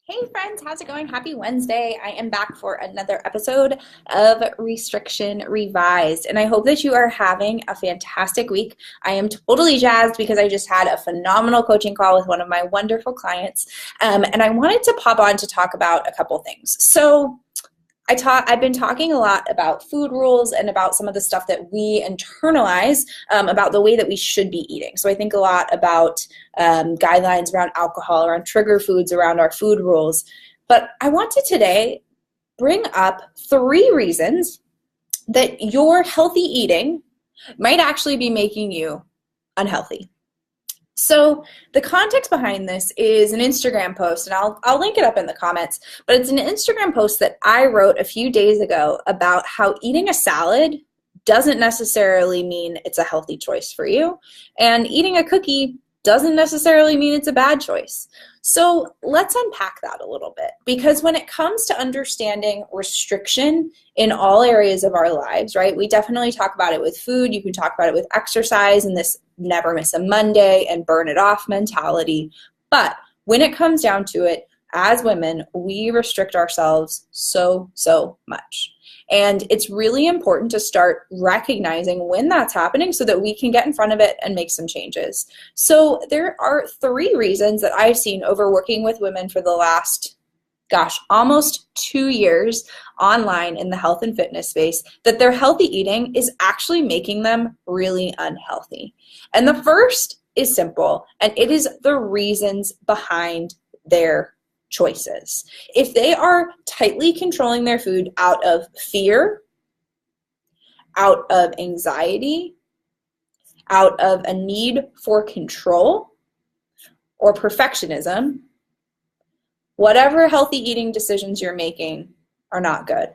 Hey friends, how's it going? Happy Wednesday. I am back for another episode of Restriction Revised, and I hope that you are having a fantastic week. I am totally jazzed because I just had a phenomenal coaching call with one of my wonderful clients, and I wanted to pop on to talk about a couple things. I've been talking a lot about food rules and about some of the stuff that we internalize about the way that we should be eating. So I think a lot about guidelines around alcohol, around trigger foods, around our food rules. But I want to today bring up 3 reasons that your healthy eating might actually be making you unhealthy. So the context behind this is an Instagram post, and I'll link it up in the comments, but it's an Instagram post that I wrote a few days ago about how eating a salad doesn't necessarily mean it's a healthy choice for you, and eating a cookie doesn't necessarily mean it's a bad choice. So let's unpack that a little bit, because when it comes to understanding restriction in all areas of our lives, right, we definitely talk about it with food, you can talk about it with exercise and this never miss a Monday and burn it off mentality. But when it comes down to it, as women, we restrict ourselves so much. And it's really important to start recognizing when that's happening so that we can get in front of it and make some changes. So there are 3 reasons that I've seen over working with women for the last, almost 2 years online in the health and fitness space that their healthy eating is actually making them really unhealthy. And the first is simple, and it is the reasons behind their choices. If they are tightly controlling their food out of fear, out of anxiety, out of a need for control or perfectionism, whatever healthy eating decisions you're making are not good.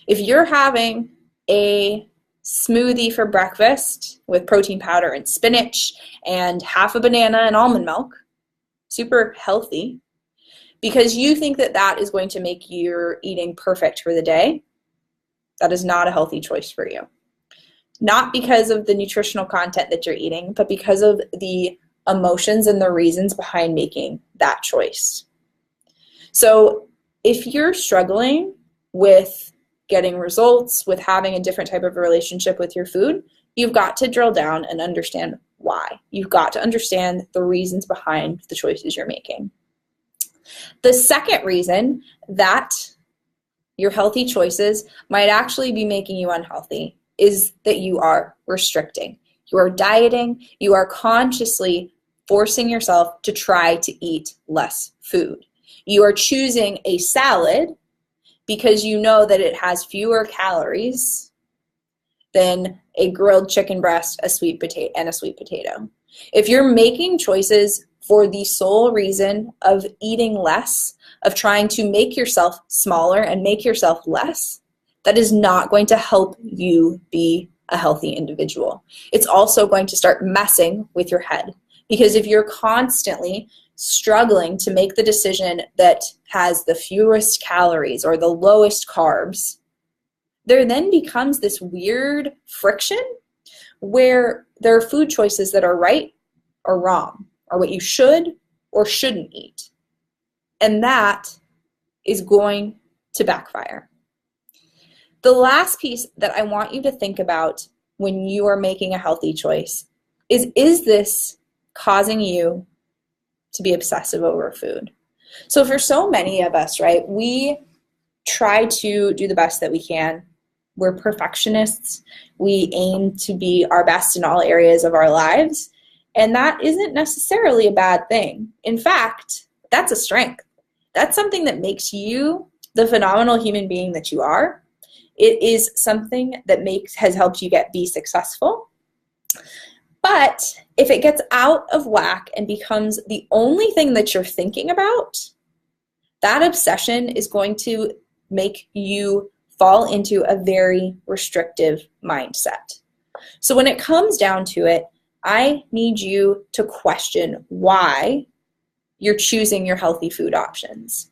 If you're having a smoothie for breakfast with protein powder and spinach and half a banana and almond milk, super healthy, because you think that that is going to make your eating perfect for the day, that is not a healthy choice for you. Not because of the nutritional content that you're eating, but because of the emotions and the reasons behind making that choice. So if you're struggling with getting results, with having a different type of relationship with your food, you've got to drill down and understand why. You've got to understand the reasons behind the choices you're making. The second reason that your healthy choices might actually be making you unhealthy is that you are restricting. You are dieting. You are consciously forcing yourself to try to eat less food. You are choosing a salad because you know that it has fewer calories than a grilled chicken breast, a sweet potato. If you're making choices for the sole reason of eating less, of trying to make yourself smaller and make yourself less, that is not going to help you be a healthy individual. It's also going to start messing with your head, because if you're constantly struggling to make the decision that has the fewest calories or the lowest carbs, there then becomes this weird friction where there are food choices that are right or wrong, or what you should or shouldn't eat. And that is going to backfire. The last piece that I want you to think about when you are making a healthy choice is this causing you to be obsessive over food? So for so many of us, right, we try to do the best that we can. We're perfectionists. We aim to be our best in all areas of our lives. And that isn't necessarily a bad thing. In fact, that's a strength. That's something that makes you the phenomenal human being that you are. It is something that has helped you be successful. But if it gets out of whack and becomes the only thing that you're thinking about, that obsession is going to make you fall into a very restrictive mindset. So when it comes down to it, I need you to question why you're choosing your healthy food options.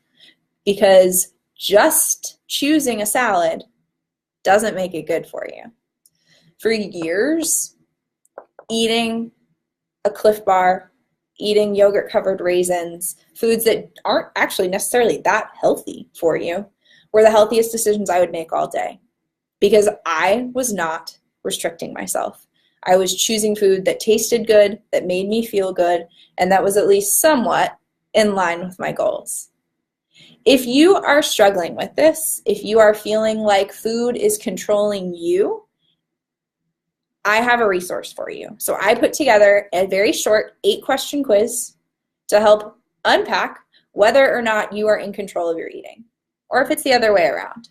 Because just choosing a salad doesn't make it good for you. For years, eating a Cliff Bar, eating yogurt covered raisins, foods that aren't actually necessarily that healthy for you, were the healthiest decisions I would make all day because I was not restricting myself. I was choosing food that tasted good, that made me feel good, and that was at least somewhat in line with my goals. If you are struggling with this, if you are feeling like food is controlling you, I have a resource for you. So I put together a very short 8-question quiz to help unpack whether or not you are in control of your eating, or if it's the other way around.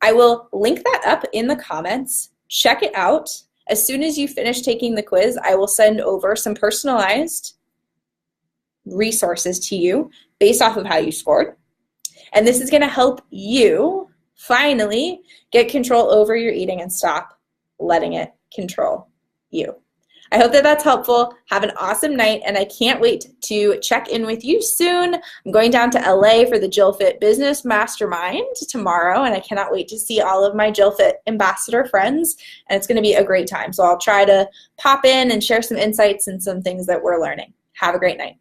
I will link that up in the comments. Check it out. As soon as you finish taking the quiz, I will send over some personalized resources to you based off of how you scored. And this is going to help you finally get control over your eating and stop letting it control you. I hope that that's helpful. Have an awesome night, and I can't wait to check in with you soon. I'm going down to LA for the Jill Fit Business Mastermind tomorrow, and I cannot wait to see all of my Jill Fit ambassador friends, and it's going to be a great time. So I'll try to pop in and share some insights and some things that we're learning. Have a great night.